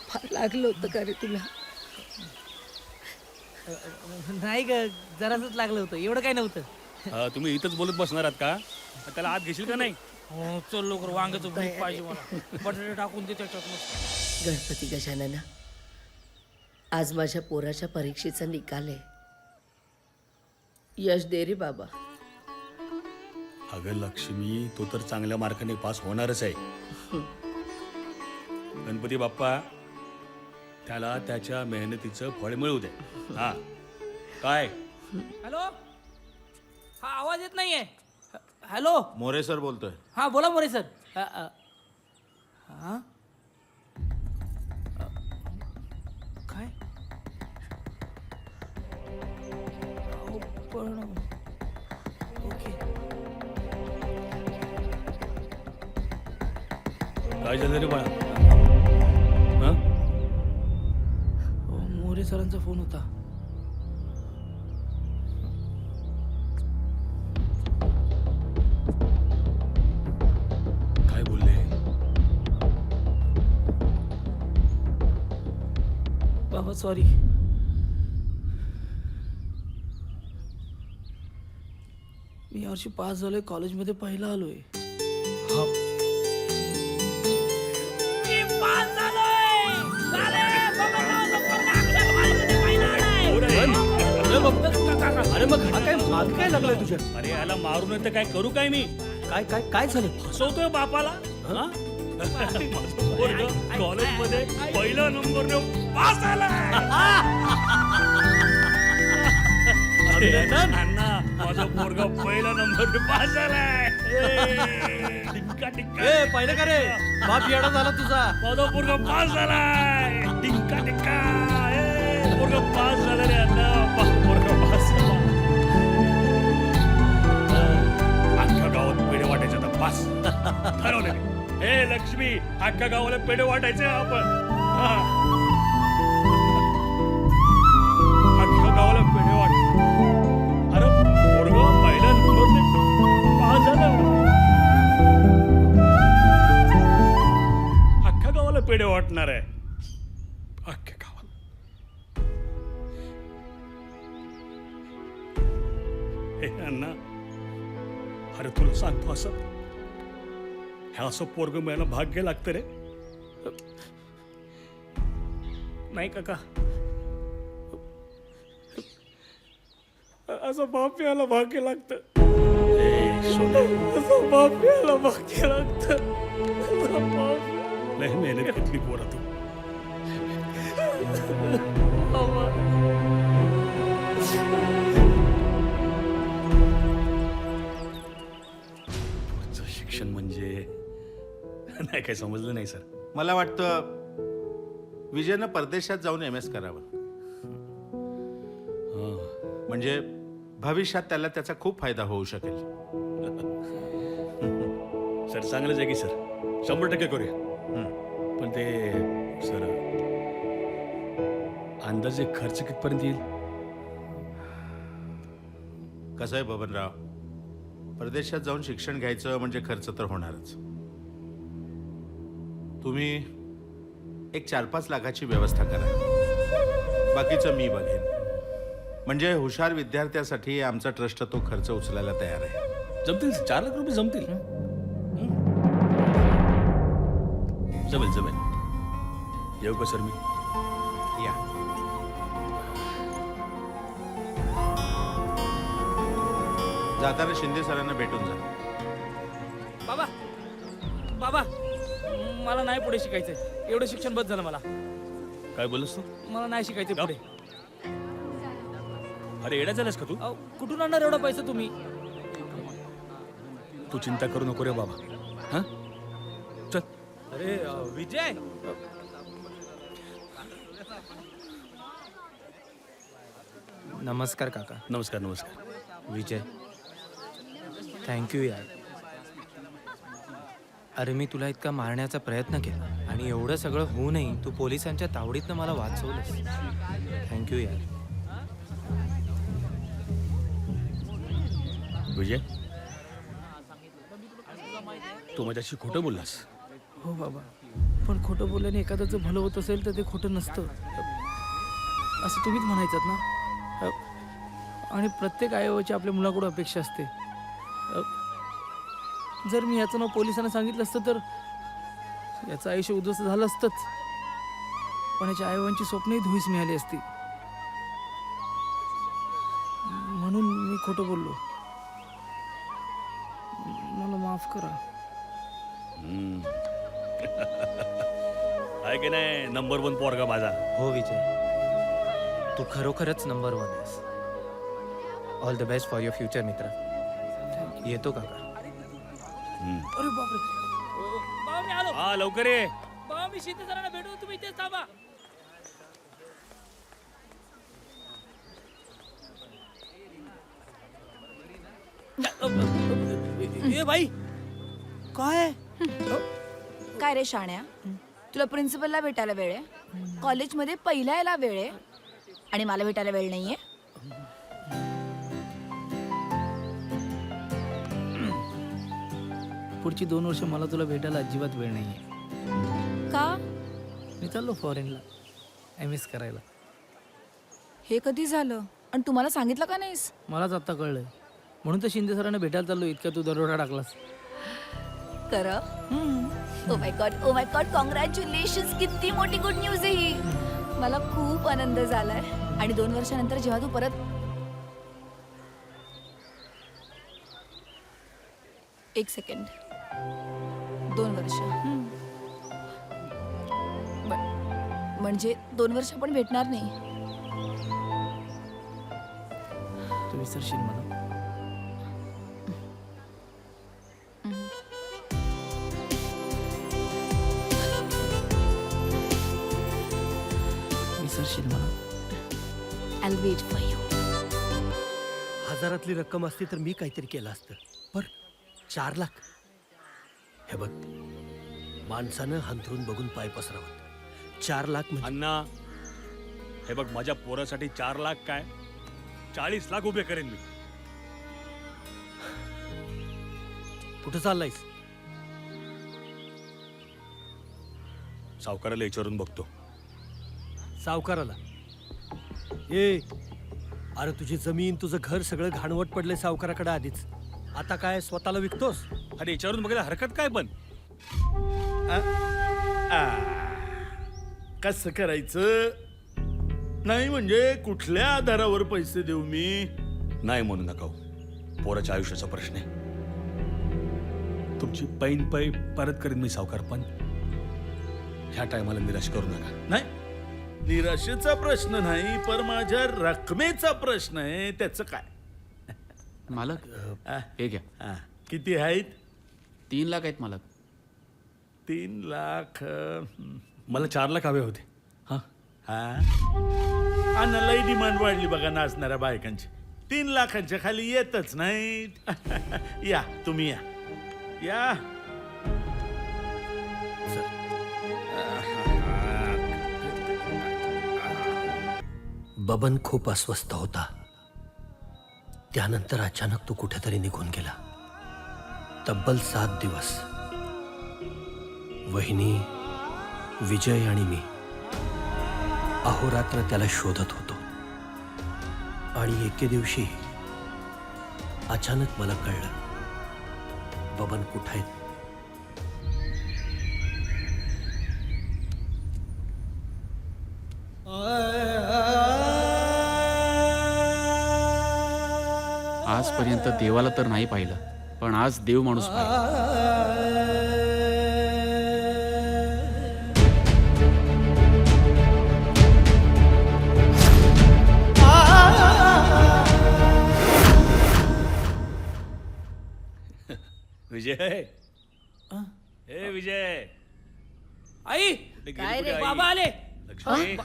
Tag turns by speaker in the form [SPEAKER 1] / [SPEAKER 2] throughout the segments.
[SPEAKER 1] फार लागलं होतं का रे तुला?
[SPEAKER 2] नाही ग, जरासच लागलं होतं, एवढं काय नव्हतं.
[SPEAKER 3] तुम्ही इथंच बोलत बसणार आहात का? त्याला आत घेशील का नाही?
[SPEAKER 2] हो चल लवकर, वांग्याचं भरीत पाहिजे मला, बटाटे टाकून दे त्याच्यात मस्त.
[SPEAKER 1] गणपती गजानना, आज माझ्या पोराच्या परीक्षेचा निकाल आहे. यश दे रे बाबा.
[SPEAKER 3] अगं लक्ष्मी, तो तर चांगल्या मार्काने पास होणारच आहे. गणपती बाप्पा त्याला त्याच्या मेहनतीचं फळ मिळू दे. हा काय?
[SPEAKER 2] हॅलो, हा आवाज येत नाहीये. हॅलो,
[SPEAKER 4] मोरे सर बोलतोय.
[SPEAKER 2] हा बोला मोरे सर. हा काय पण ओके.
[SPEAKER 3] काय झालं रे बाळा? हा?
[SPEAKER 2] मोरे सरांचा फोन होता.
[SPEAKER 3] काय बोलले?
[SPEAKER 2] बाबा सॉरी. मी यावर्षी पास झालोय, कॉलेजमध्ये पहिला आलोय.
[SPEAKER 3] अरे मग हा काय माग काय लागलाय तुझ्या? अरे याला मारून तर काय करू काय मी?
[SPEAKER 5] काय काय काय झालं?
[SPEAKER 3] फसवतोय बापाला. कॉलेजमध्ये पहिला नंबर पास आलाय. अरे अण्णा, माझा पोरगा पहिला नंबर पास झालाय. टिक्का टिक्का.
[SPEAKER 5] ए पाहिलं का रे, बाप येडा झाला तुझा.
[SPEAKER 3] माझा पोरगा पास झालाय. टिक्का टिक्का. पोरगा पास झाला रे अण्णा, पोरगा पास झाला. अख्ख्या गावात पेढे वाटायचे आता पास ठरवलं मी. हे लक्ष्मी, अख्ख्या गावाला पेढे वाटायचे आपण. अख्ख्या गावाला पेढे वाट. अरे पोरगा पहिल्या नंबरने पास झाला. अख्ख्या गावाला पेढे वाटणार आहे. अख्ख्या गावाला. हे अण्णा, अरे तुला सांगतो, असं हे असं पोरग मिळायला भाग्य लागतं रे. नाही काका, असं बाप यायला भाग्य लागतं. असं बाप यायला भाग्य लागतं. लय मेहनत घेतली पोरा तू. पुढचं शिक्षण म्हणजे नाही, काय समजलं नाही सर.
[SPEAKER 4] मला वाटतं विजयनं परदेशात जाऊन MS करावं. म्हणजे भविष्यात त्याला त्याचा खूप फायदा होऊ शकेल.
[SPEAKER 3] सर चांगलंच आहे की सर, 100% करूया. पण ते सर, अंदाजे खर्च कितपर्यंत येईल?
[SPEAKER 4] कसं आहे बबनराव, परदेशात जाऊन शिक्षण घ्यायचं म्हणजे खर्च तर होणारच. तुम्ही एक 4-5 लाखाची व्यवस्था करा, बाकीचं मी बघेन. म्हणजे हुशार विद्यार्थ्यासाठी आमचा ट्रस्ट तो खर्च उचलायला तयार आहे.
[SPEAKER 3] जमतील 4 लाख रुपये जमतील. जमेल जमेल. येऊ का सर मी?
[SPEAKER 4] या. जाताना शिंदे सरांना भेटून जा.
[SPEAKER 2] बाबा बाबा, मला नाही पुढे शिकायचंय, एवढं शिक्षण बस झालं मला.
[SPEAKER 3] काय बोलस तू?
[SPEAKER 2] मला नाही शिकायचं पुढे.
[SPEAKER 3] अरे येडा झालास का तू?
[SPEAKER 2] अहो, कुठून आणणार एवढा पैसा तुम्ही?
[SPEAKER 3] तू चिंता करू नको रे बाबा. हा चल.
[SPEAKER 5] अरे विजय, नमस्कार काका.
[SPEAKER 3] नमस्कार नमस्कार.
[SPEAKER 5] विजय, थँक्यू यार. अरे मी तुला इतका मारण्याचा प्रयत्न केला आणि एवढं सगळं होऊनही तू पोलिसांच्या तावडीतनं मला वाचवलंस. थँक्यू यार.
[SPEAKER 3] विजय, तू माझ्याशी खोटं बोललास.
[SPEAKER 2] हो बाबा, पण खोटं बोलल्याने एखाद्याचं भलं होत असेल तर ते खोटं नसतं असं तुम्हीच म्हणायचात ना. आणि प्रत्येक आईची आपल्या मुलाकडून अपेक्षा असते. जर मी याचं नाव पोलिसांना सांगितलं असतं तर याचं आयुष्य उद्ध्वस्त झालं असतंच, पण याच्या आईबाबांची स्वप्नही धुळीस मिळाली असती. म्हणून मी खोटं बोललो. मला माफ करा.
[SPEAKER 3] आहे की नाही नंबर 1 पोरगा माझा.
[SPEAKER 5] हो विजय, तू खरोखरच नंबर 1 आहेस. All the best for your future मित्र. येतो काका.
[SPEAKER 2] अरे बापरे, बाबा मी आलो.
[SPEAKER 3] हा लवकर ये.
[SPEAKER 2] बाबा मी शिंदे सरांना भेटू, तुम्ही इथेच थांबा. ए भाई काय?
[SPEAKER 6] काय रे शाण्या, तुला प्रिन्सिपलला भेटायला वेळ आहे, कॉलेजमध्ये पहिल्या यायला वेळ आहे आणि मला भेटायला वेळ नाहीये.
[SPEAKER 2] पुढची 2 वर्ष मला तुला भेटायला अजिबात वेळ नाहीये.
[SPEAKER 6] का?
[SPEAKER 2] मी चाललो फॉरेनला MS करायला.
[SPEAKER 6] हे कधी झालं आणि तुम्हाला सांगितलं का नाहीस?
[SPEAKER 2] मलाच आत्ता कळलंय, म्हणून तर शिंदे सरांना भेटायला चाललो. इतक्या तू दरोडा टाकलास.
[SPEAKER 6] कर. Oh my God, congratulations. किती मोठी गुड न्यूज आहे ही. मला खूप आनंद झालाय. आणि 2 वर्षानंतर जेव्हा तू परत, 1 सेकंड, 2 वर्ष, म्हणजे 2 वर्ष पण भेटणार नाही.
[SPEAKER 2] तू विसरशील मला. विसरशील मला.
[SPEAKER 6] I'll wait for you.
[SPEAKER 7] हजारातली रक्कम असती तर मी काहीतरी केलं असतं, पर 4 लाख. हे बघ, माणसानं हंतरून बघून पाय पसरावत. 4 लाख म्हणजे
[SPEAKER 3] अण्णा हे बघ, माझ्या पोरासाठी 4 लाख काय 40 लाख उभे करेन मी.
[SPEAKER 7] कुठं चाललायस?
[SPEAKER 3] सावकाराला विचारून बघतो.
[SPEAKER 7] सावकाराला? ए, अरे तुझी जमीन, तुझं घर सगळं घाणवट पडलंय सावकाराकडे आधीच. आता काय स्वतःला विकतोस?
[SPEAKER 3] अरे विचारून बघायला हरकत काय पण.
[SPEAKER 8] कसं करायचं? नाही म्हणजे कुठल्या आधारावर पैसे देऊ मी?
[SPEAKER 3] नाही म्हणू नका हो. पोराच्या आयुष्याचा प्रश्न आहे. तुमची पैन पै परत करेन मी सावकार, पण ह्या टायमाला निराश करू नका.
[SPEAKER 8] नाही, निराशेचा प्रश्न नाही, पण माझ्या रकमेचा प्रश्न आहे. त्याचं काय?
[SPEAKER 9] मालक हे घ्या.
[SPEAKER 8] किती आहेत?
[SPEAKER 9] 3 लाख आहेत मालक.
[SPEAKER 8] 3 लाख.
[SPEAKER 3] मला 4 लाख हवे होते. हा
[SPEAKER 8] अन्नालाही डिमांड वाढली बघा नाचणाऱ्या बायकांची. 3 लाखांच्या खाली येतच नाहीत. या तुम्ही या या.
[SPEAKER 7] बबन खूप अस्वस्थ होता. त्यानंतर अचानक तो कुठेतरी निघून गेला. तब्बल 7 दिवस वहिनी, विजय आणि मी अहोरात्र त्याला शोधत होतो. आणि एके दिवशी अचानक मला कळलं बबन कुठं आहे.
[SPEAKER 9] आजपर्यंत देवाला तर नाही पाहिलं, पण आज देव माणूस पाहिला.
[SPEAKER 3] विजय
[SPEAKER 2] अं?
[SPEAKER 3] ए विजय
[SPEAKER 2] आई
[SPEAKER 3] कुठे गेली
[SPEAKER 1] काय
[SPEAKER 3] कुठे
[SPEAKER 1] रे?
[SPEAKER 3] आई?
[SPEAKER 2] बाबा आले
[SPEAKER 3] लक्ष्मी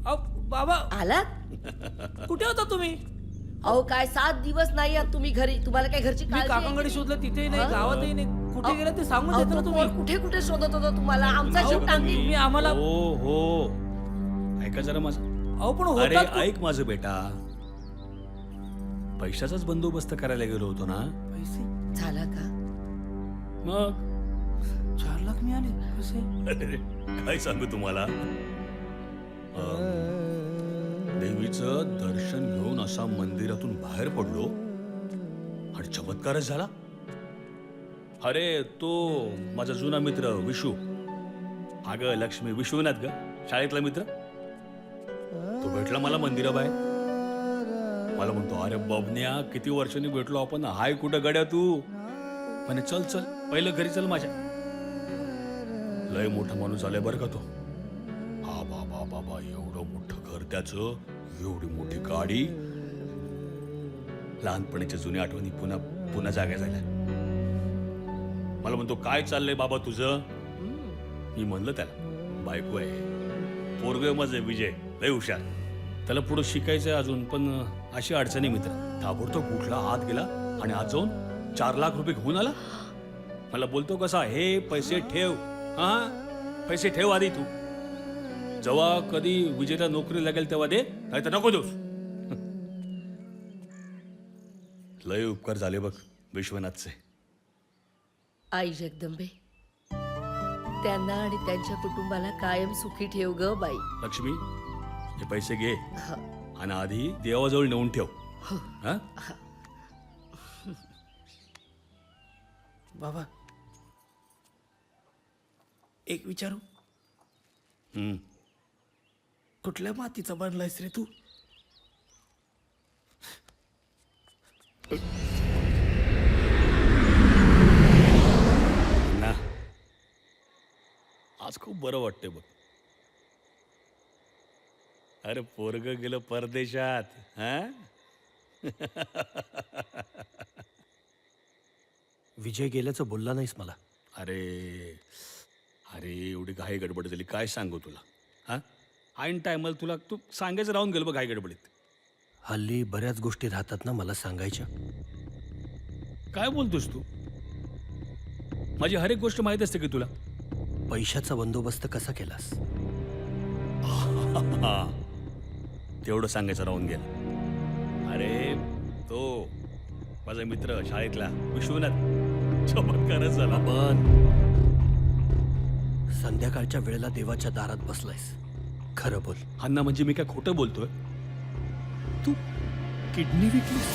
[SPEAKER 2] अहो, बाबा
[SPEAKER 1] आलात?
[SPEAKER 2] कुठे होता तुम्ही
[SPEAKER 1] अहो काय 7 दिवस नाही आहात तुम्ही घरी, तुम्हाला काय घरची
[SPEAKER 2] मी
[SPEAKER 1] काळजी आहे
[SPEAKER 2] काकांकडे
[SPEAKER 1] की
[SPEAKER 2] शोधलं तिथेही नाही
[SPEAKER 1] हा?
[SPEAKER 2] गावातही नाही कुठे
[SPEAKER 1] अहो,
[SPEAKER 2] गेलं ते सांगून
[SPEAKER 1] अहो,
[SPEAKER 2] देता ना
[SPEAKER 1] तो
[SPEAKER 2] तुम्ही
[SPEAKER 1] पोर कुठे कुठे शोधत होता तुम्हाला, आमचा
[SPEAKER 2] अहो,
[SPEAKER 1] जीव टाकली.
[SPEAKER 2] मी आम्हाला
[SPEAKER 3] हो हो ऐका जरा माझं.
[SPEAKER 2] अहो पण
[SPEAKER 3] अरे
[SPEAKER 2] होतात
[SPEAKER 3] ऐक माझं बेटा, पैशाचाच बंदोबस्त करायला गेलो होतो ना.
[SPEAKER 2] पैसे
[SPEAKER 1] झाला का?
[SPEAKER 3] मग
[SPEAKER 2] 4 लाख मिळाले कसे
[SPEAKER 3] अरे काय सांगू तुम्हाला, देवीचं दर्शन घेऊन असा मंदिरातून बाहेर पडलो आणि चमत्कारच झाला. अरे तो माझा जुना मित्र विशू, अगं लक्ष्मी विश्वनाथ ग, शाळेतला मित्र, तो भेटला मला मंदिराबाहेर. मला म्हणतो अरे बबन्या किती वर्षांनी भेटलो आपण, हाय कुठं गड्या तू. म्हणे चल चल पहिलं घरी चल माझ्या. लय मोठा माणूस झालाय बरं का तो. हा बाबा बाबा एवढं मोठं घर त्याचं, एवढी मोठी गाडी. लहानपणीच्या जुन्या आठवणी पुन्हा पुन्हा जाग्या झाल्या. मला म्हणतो काय चाललंय बाबा तुझं. मी म्हणलं त्याला बायको आहे, पोरग माझं विजय लय हुशार, त्याला पुढं शिकायचंय अजून, पण अशी अडचणी मित्र. ताबडतोब उठला, आत गेला आणि आज जाऊन 4 लाख रुपये घेऊन आला. मला बोलतो कसा, हे पैसे ठेव, हा पैसे ठेव आधी तू, जेव्हा कधी विजयला नोकरी लागेल तेव्हा दे, नाही तर नको देऊस. लय उपकार झाले बघ विश्वनाथचे.
[SPEAKER 1] आई जगदंबे, त्यांना आणि त्यांच्या कुटुंबाला कायम सुखी ठेव ग बाई.
[SPEAKER 3] लक्ष्मी हे पैसे घे
[SPEAKER 1] हा.
[SPEAKER 3] आणि आधी देवाजवळ नेऊन ठेव. हा?
[SPEAKER 2] बाबा एक विचारू,
[SPEAKER 3] हम्म.
[SPEAKER 2] कुठल्या मातीचा बनलायस रे तू.
[SPEAKER 3] ना आज खूप बरं वाटतंय बघ. अरे पोरग गेलं परदेशात. हा
[SPEAKER 7] विजय गेल्याचं बोलला नाहीस मला.
[SPEAKER 3] अरे अरे एवढी घाई गडबड झाली काय सांगू तुला. हा ऐन टायमाला तुला तू सांगायचं राहून गेलं बघ घाई गडबडीत.
[SPEAKER 7] हल्ली बऱ्याच गोष्टी राहतात ना मला सांगायच्या.
[SPEAKER 3] काय बोलतोस तू. माझी हर एक गोष्ट माहीत असते की तुला.
[SPEAKER 7] पैशाचा बंदोबस्त कसा केलास.
[SPEAKER 3] हा तेवढं सांगायचं राहून गेलं. अरे तो माझा मित्र शाळेतला विश्वनाथ चमत्कारच झाला.
[SPEAKER 7] पण संध्याकाळच्या वेळेला देवाच्या दारात बसलायस, खरं बोल.
[SPEAKER 3] अण्णा म्हणजे मी काय खोटं बोलतोय.
[SPEAKER 7] तू किडनी विकलीस.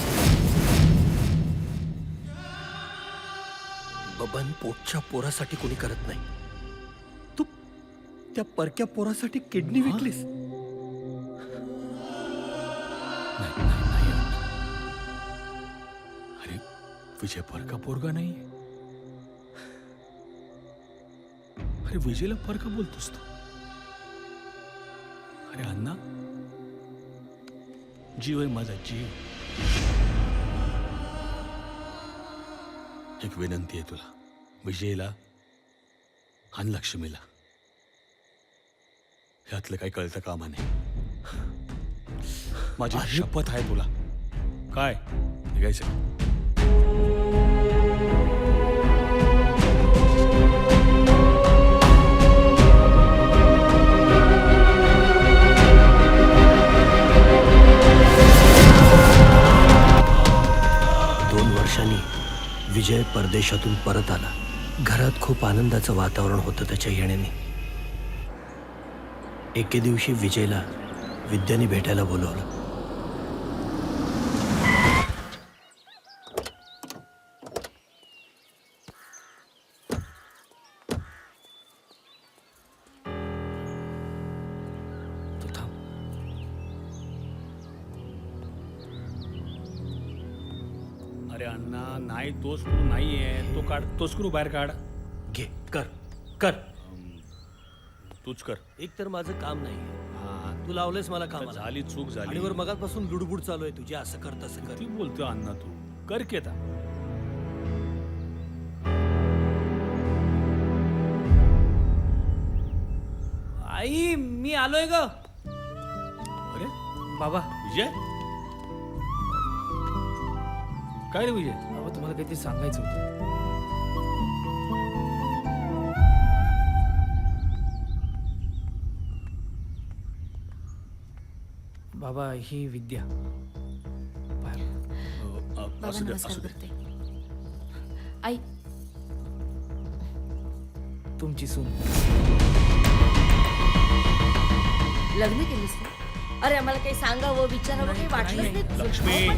[SPEAKER 7] बबन पोटच्या पोरासाठी कोणी करत नाही. तू त्या परक्या पोरासाठी किडनी विकलीस.
[SPEAKER 3] अरे विजय परका पोरगा नाही. अरे विजयला परका बोलतोस तू. अरे अण्णा जीव आहे माझा जीव. एक विनंती आहे तुला, विजयला आणि लक्ष्मीला ह्यातलं काही कळतं कामा नाही. माझी शपथ आहे तुला. काय निघायचं.
[SPEAKER 7] 2 वर्षांनी विजय परदेशातून परत आला. घरात खूप आनंदाचं वातावरण होतं त्याच्या येण्याने. एके दिवशी विजयला विद्याने भेटायला बोलवलं.
[SPEAKER 2] तू थांब.
[SPEAKER 3] अरे अण्णा नाही तो स्क्रू नाहीये, तो काढ, तो स्क्रू बाहेर काढ.
[SPEAKER 7] घे, कर कर.
[SPEAKER 3] तूच कर.
[SPEAKER 7] एक तर माझं काम नाही.
[SPEAKER 3] हा
[SPEAKER 7] तू लावलंयस मला काम.
[SPEAKER 3] झाली चूक झाली.
[SPEAKER 7] आणि वर मगापासून लुडबुड चालू आहे तुझी. असं कर तसं कर.
[SPEAKER 3] किती बोलतोय अण्णा तू. कर की आता.
[SPEAKER 2] आई मी आलोय ग.
[SPEAKER 3] अरे
[SPEAKER 2] बाबा
[SPEAKER 3] विजय, काय रे विजय?
[SPEAKER 2] बाबा तुम्हाला काहीतरी सांगायचं होतं. बाबा ही विद्या
[SPEAKER 6] बाबा
[SPEAKER 3] असू दे
[SPEAKER 6] नमस्कार
[SPEAKER 3] असू दे.
[SPEAKER 6] करते. आई
[SPEAKER 2] तुमची सून.
[SPEAKER 1] लग्न केलीस तू? अरे आम्हाला काही सांगावं विचारावं काही वाटलंच नाही तुझं.
[SPEAKER 3] लक्ष्मी,
[SPEAKER 1] अहो, पण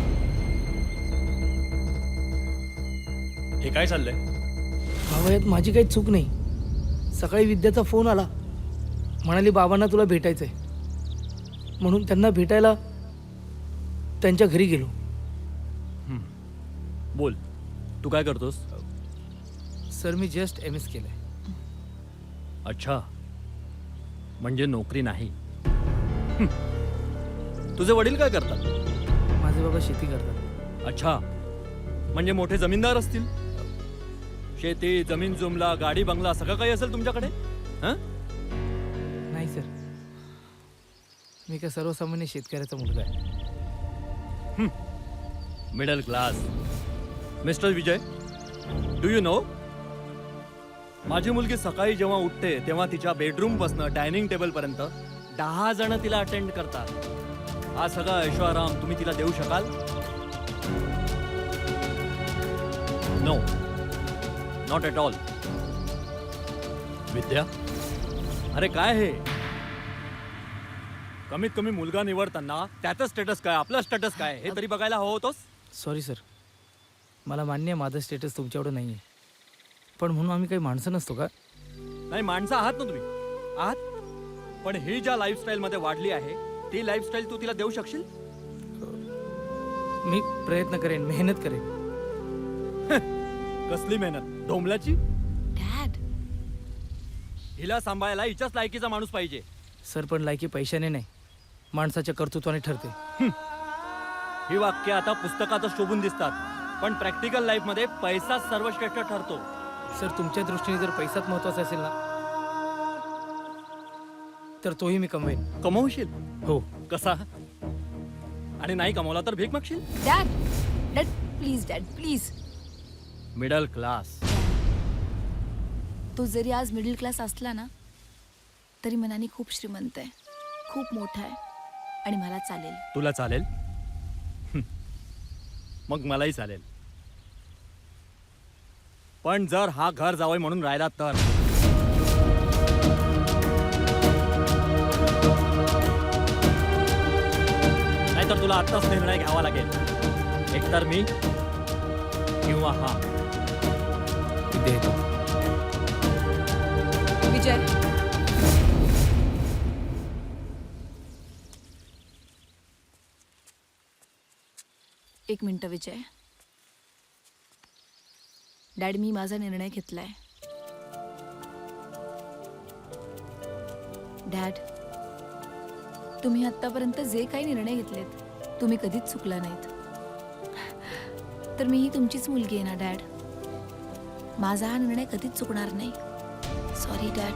[SPEAKER 3] हे काय चाललंय?
[SPEAKER 2] बाबा यात माझी काही चूक नाही. सकाळी विद्याचा फोन आला, म्हणाली बाबांना तुला भेटायचंय, म्हणून त्यांना भेटायला त्यांच्या घरी गेलो.
[SPEAKER 7] बोल, तू काय करतोस?
[SPEAKER 2] सर मी जस्ट MS केलंय.
[SPEAKER 7] अच्छा, म्हणजे नोकरी नाही. तुझे वडील काय करतात?
[SPEAKER 2] माझे बाबा शेती करतात.
[SPEAKER 7] अच्छा, म्हणजे मोठे जमीनदार असतील. शेती, जमीन जुमला, गाडी बंगला सगळं काही असेल तुमच्याकडे? हं?
[SPEAKER 2] नाही सर, मी काय सर्वसामान्य शेतकऱ्याचा मुलगा आहे.
[SPEAKER 7] Middle class. Mister Vijay, do you know, माझी मुलगी सकाळी जेव्हा उठते तेव्हा तिच्या बेडरूम पासून डायनिंग टेबल पर्यंत 10 जण तिला अटेंड करतात. हा सगळा ऐशोआराम तुम्ही तिला देऊ शकाल? No, not at all. Vidya, अरे काय हे? कमीत कमी मुलगा निवडताना त्याचं स्टेटस काय, आपलं स्टेटस काय हे तरी बघायला हवं होतंस.
[SPEAKER 2] सॉरी सर, मला मान्य आहे माझं स्टेटस तुमच्याकडं नाही आहे, पण म्हणून आम्ही काही माणसं नसतो का?
[SPEAKER 7] नाही, माणसं आहात ना तुम्ही, आहात. पण ही ज्या लाईफस्टाईल मध्ये वाढली आहे ती लाईफस्टाईल तू तिला देऊ शकशील?
[SPEAKER 2] मी प्रयत्न करेन, मेहनत करेन.
[SPEAKER 7] कसली मेहनत? ढोंबल्याची?
[SPEAKER 6] डॅड
[SPEAKER 7] हिला सांभाळायला हिच्याच लायकीचा माणूस पाहिजे.
[SPEAKER 2] सर पण लायकी पैशाने नाही, माणसाच्या कर्तृत्वाने ठरते.
[SPEAKER 7] ही वाक्य आता पुस्तकातच शोभून दिसतात, पण प्रॅक्टिकल लाईफ मध्ये पैसाच सर्वश्रेष्ठ ठरतो.
[SPEAKER 2] सर तुमच्या दृष्टीने जर पैसाच महत्वाचा असेल ना, तर तोही मी कमवेन.
[SPEAKER 7] कमवशील?
[SPEAKER 2] हो.
[SPEAKER 7] कसा? आणि नाही कमवला तर भीक मागशील?
[SPEAKER 6] Dad dad please dad please.
[SPEAKER 7] Middle class.
[SPEAKER 6] तो जरी आज मिडल क्लास असला ना तरी मनाने खूप श्रीमंत आहे, खूप मोठा आहे आणि मला चालेल.
[SPEAKER 7] तुला चालेल? मग मलाही चालेल. पण जर हा घर जावई म्हणून राहिला तर नाहीतर तुला आत्ताच निर्णय घ्यावा लागेल. एकतर मी किंवा हा.
[SPEAKER 2] विद्या येतो.
[SPEAKER 6] विजय एक मिनिट. विजय डॅड, मी माझा निर्णय घेतलाय. डॅड, तुम्ही आतापर्यंत जे काही निर्णय घेतलेत तुम्ही कधीच चुकला नाहीत. तर मीही तुमचीच मुलगी आहे ना डॅड. माझा हा निर्णय कधीच चुकणार नाही. Sorry dad.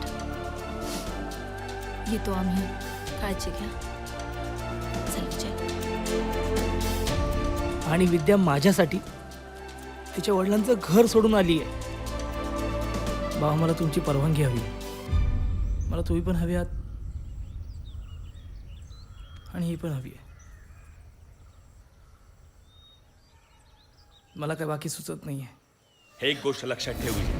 [SPEAKER 6] येतो आम्ही. काळजी घ्या. चल विजय.
[SPEAKER 2] आणि विद्या माझ्यासाठी तिच्या वडिलांचं घर सोडून आली आहे. बाबा मला तुमची परवानगी हवी. मला तुम्ही पण हवी आहात आणि ही पण हवी आहे. मला काय बाकी सुचत नाहीये.
[SPEAKER 3] हे एक गोष्ट लक्षात ठेव विजय,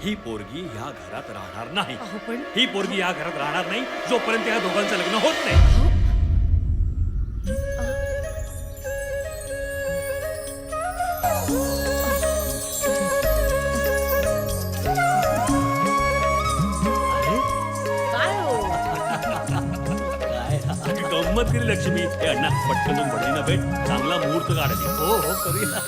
[SPEAKER 3] ही पोरगी ह्या घरात राहणार नाही.
[SPEAKER 1] अहो पण
[SPEAKER 3] ही पोरगी या घरात राहणार नाही जोपर्यंत या दोघांचं लग्न होत नाही.
[SPEAKER 1] काय हो?
[SPEAKER 3] गंमत केली लक्ष्मी. हे अण्णा पटकन बहिणीला भेट, चांगला मुहूर्त काढते.
[SPEAKER 7] हो हो करूया.